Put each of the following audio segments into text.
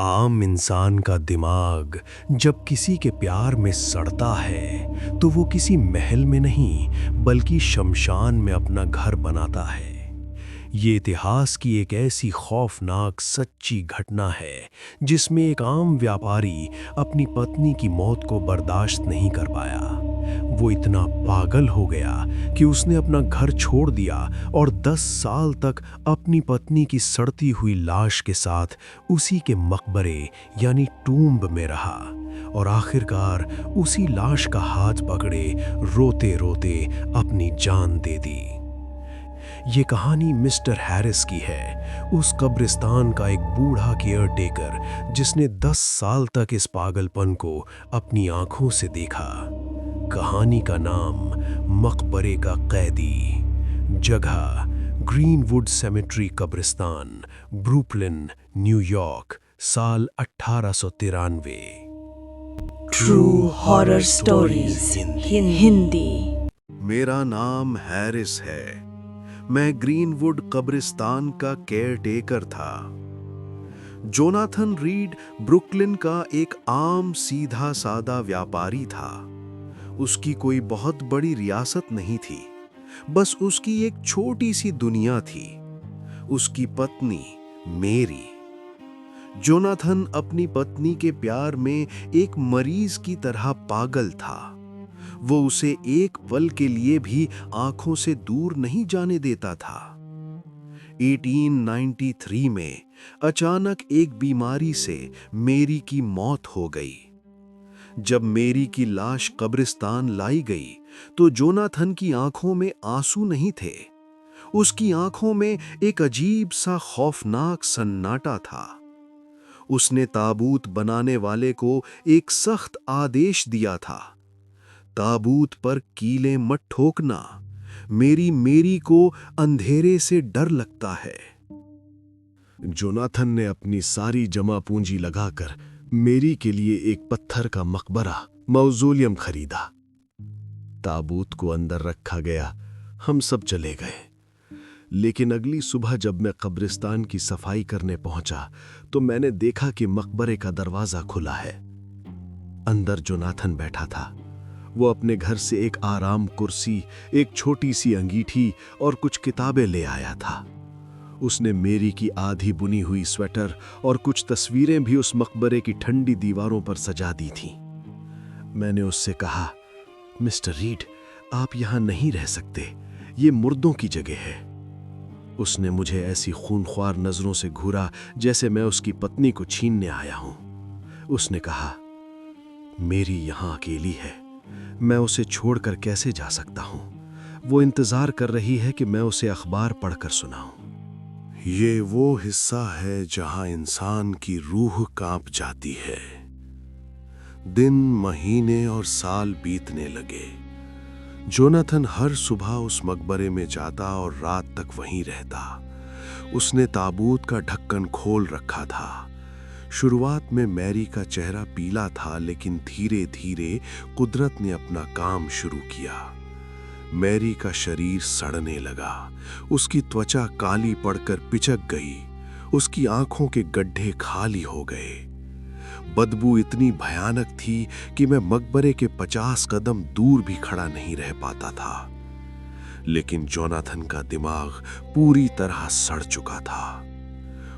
आम इंसान का दिमाग जब किसी के प्यार में सड़ता है तो वो किसी महल में नहीं बल्कि शमशान में अपना घर बनाता है। ये इतिहास की एक ऐसी खौफनाक सच्ची घटना है जिसमें एक आम व्यापारी अपनी पत्नी की मौत को बर्दाश्त नहीं कर पाया। वो इतना पागल हो गया कि उसने अपना घर छोड़ दिया और 10 साल तक अपनी पत्नी की सड़ती हुई लाश के साथ उसी के मकबरे यानी टूम्ब में रहा और आखिरकार उसी लाश का हाथ पकड़े रोते रोते अपनी जान दे दी। ये कहानी मिस्टर हैरिस की है, उस कब्रिस्तान का एक बूढ़ा केयरटेकर जिसने 10 साल तक इस पागलपन को अपनी आंखों से देखा। कहानी का नाम मकबरे का कैदी, जगह ग्रीनवुड सेमेट्री कब्रिस्तान, ब्रुकलिन, न्यूयॉर्क, साल 1893। True horror stories Hindi. मेरा नाम हैरिस है। मैं ग्रीनवुड कब्रिस्तान का केयरटेकर था। जोनाथन रीड ब्रुकलिन का एक आम सीधा सादा व्यापारी था। उसकी कोई बहुत बड़ी रियासत नहीं थी, बस उसकी एक छोटी सी दुनिया थी, उसकी पत्नी मेरी। जोनाथन अपनी पत्नी के प्यार में एक मरीज की तरह पागल था। वो उसे एक पल के लिए भी आंखों से दूर नहीं जाने देता था। 1893 में अचानक एक बीमारी से मेरी की मौत हो गई। जब मेरी की लाश कब्रिस्तान लाई गई तो जोनाथन की आंखों में आंसू नहीं थे। उसकी आंखों में एक अजीब सा खौफनाक सन्नाटा था। उसने ताबूत बनाने वाले को एक सख्त आदेश दिया था, ताबूत पर कीलें मत ठोकना, मेरी को अंधेरे से डर लगता है। जोनाथन ने अपनी सारी जमा पूंजी लगाकर मेरी के लिए एक पत्थर का मकबरा मौजूलियम खरीदा। ताबूत को अंदर रखा गया, हम सब चले गए। लेकिन अगली सुबह जब मैं कब्रिस्तान की सफाई करने पहुंचा तो मैंने देखा कि मकबरे का दरवाजा खुला है। अंदर जोनाथन बैठा था। वो अपने घर से एक आराम कुर्सी, एक छोटी सी अंगीठी और कुछ किताबें ले आया था। उसने मेरी की आधी बुनी हुई स्वेटर और कुछ तस्वीरें भी उस मकबरे की ठंडी दीवारों पर सजा दी थीं। मैंने उससे कहा, मिस्टर रीड, आप यहां नहीं रह सकते, ये मुर्दों की जगह है। उसने मुझे ऐसी खूनख्वार नजरों से घूरा जैसे मैं उसकी पत्नी को छीनने आया हूं। उसने कहा, मेरी यहां अकेली है, मैं उसे छोड़कर कैसे जा सकता हूं? वो इंतजार कर रही है कि मैं उसे अखबार पढ़कर सुनाऊं। ये वो हिस्सा है जहां इंसान की रूह कांप जाती है। दिन, महीने और साल बीतने लगे। जोनाथन हर सुबह उस मकबरे में जाता और रात तक वहीं रहता। उसने ताबूत का ढक्कन खोल रखा था। शुरुआत में मैरी का चेहरा पीला था, लेकिन धीरे धीरे कुदरत ने अपना काम शुरू किया। मैरी का शरीर सड़ने लगा, उसकी त्वचा काली पड़कर पिचक गई, उसकी आंखों के गड्ढे खाली हो गए। बदबू इतनी भयानक थी कि मैं मकबरे के 50 कदम दूर भी खड़ा नहीं रह पाता था। लेकिन जोनाथन का दिमाग पूरी तरह सड़ चुका था।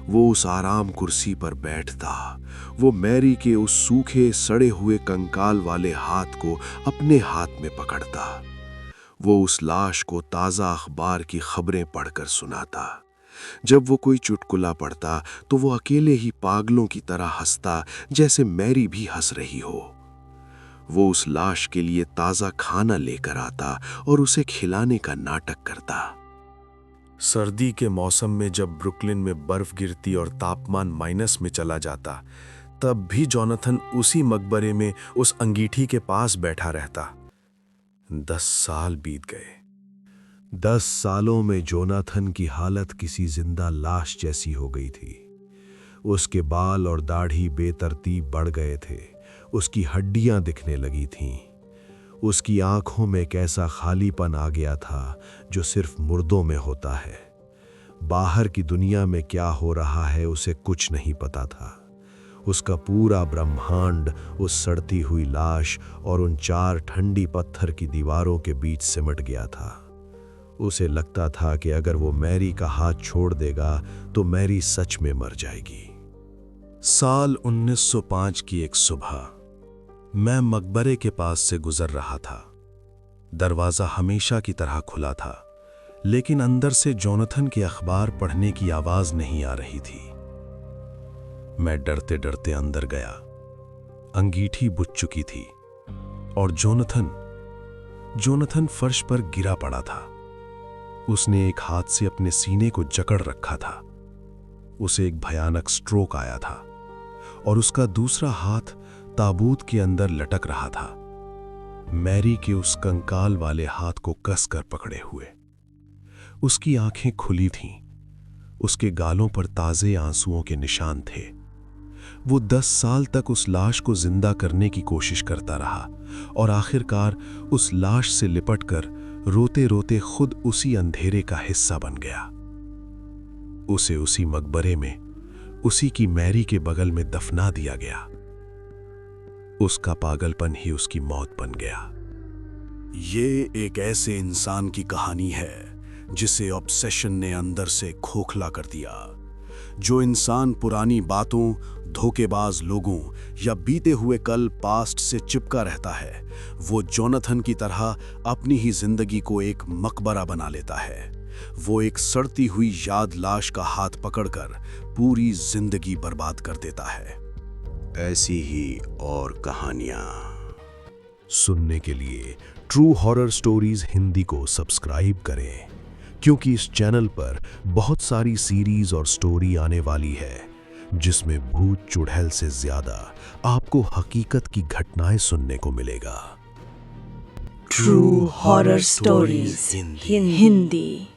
वो उस आराम कुर्सी पर बैठता, वो मैरी के उस सूखे सड़े हुए कंकाल वाले हाथ को अपने हाथ में पकड़ता, वो उस लाश को ताज़ा अखबार की खबरें पढ़कर सुनाता। जब वो कोई चुटकुला पढ़ता तो वो अकेले ही पागलों की तरह हंसता, जैसे मैरी भी हंस रही हो। वो उस लाश के लिए ताज़ा खाना लेकर आता और उसे खिलाने का नाटक करता। सर्दी के मौसम में जब ब्रुकलिन में बर्फ गिरती और तापमान माइनस में चला जाता, तब भी जोनाथन उसी मकबरे में उस अंगीठी के पास बैठा रहता। 10 साल बीत गए। 10 सालों में जोनाथन की हालत किसी जिंदा लाश जैसी हो गई थी। उसके बाल और दाढ़ी बेतरतीब बढ़ गए थे, उसकी हड्डियां दिखने लगी थीं। उसकी आंखों में एक ऐसा खालीपन आ गया था जो सिर्फ मुर्दों में होता है। बाहर की दुनिया में क्या हो रहा है उसे कुछ नहीं पता था। उसका पूरा ब्रह्मांड उस सड़ती हुई लाश और उन 4 ठंडी पत्थर की दीवारों के बीच सिमट गया था। उसे लगता था कि अगर वो मैरी का हाथ छोड़ देगा तो मैरी सच में मर जाएगी। साल 1905 की एक सुबह मैं मकबरे के पास से गुजर रहा था। दरवाजा हमेशा की तरह खुला था, लेकिन अंदर से जोनाथन के अखबार पढ़ने की आवाज नहीं आ रही थी। मैं डरते डरते अंदर गया। अंगीठी बुझ चुकी थी और जोनाथन फर्श पर गिरा पड़ा था। उसने एक हाथ से अपने सीने को जकड़ रखा था। उसे एक भयानक स्ट्रोक आया था और उसका दूसरा हाथ ताबूत के अंदर लटक रहा था, मैरी के उस कंकाल वाले हाथ को कसकर पकड़े हुए। उसकी आंखें खुली थीं। उसके गालों पर ताजे आंसुओं के निशान थे। वो 10 साल तक उस लाश को जिंदा करने की कोशिश करता रहा और आखिरकार उस लाश से लिपटकर रोते रोते खुद उसी अंधेरे का हिस्सा बन गया। उसे उसी मकबरे में, उसी की मैरी के बगल में दफना दिया गया। उसका पागलपन ही उसकी मौत बन गया। ये एक ऐसे इंसान की कहानी है जिसे ऑब्सेशन ने अंदर से खोखला कर दिया। जो इंसान पुरानी बातों, धोखेबाज लोगों या बीते हुए कल पास्ट से चिपका रहता है, वो जोनाथन की तरह अपनी ही जिंदगी को एक मकबरा बना लेता है। वो एक सड़ती हुई याद लाश का हाथ पकड़कर पूरी जिंदगी बर्बाद कर देता है। ऐसी ही और कहानियां सुनने के लिए ट्रू हॉरर स्टोरीज हिंदी को सब्सक्राइब करें, क्योंकि इस चैनल पर बहुत सारी सीरीज और स्टोरी आने वाली है जिसमें भूत चुड़ैल से ज्यादा आपको हकीकत की घटनाएं सुनने को मिलेगा। True horror stories Hindi.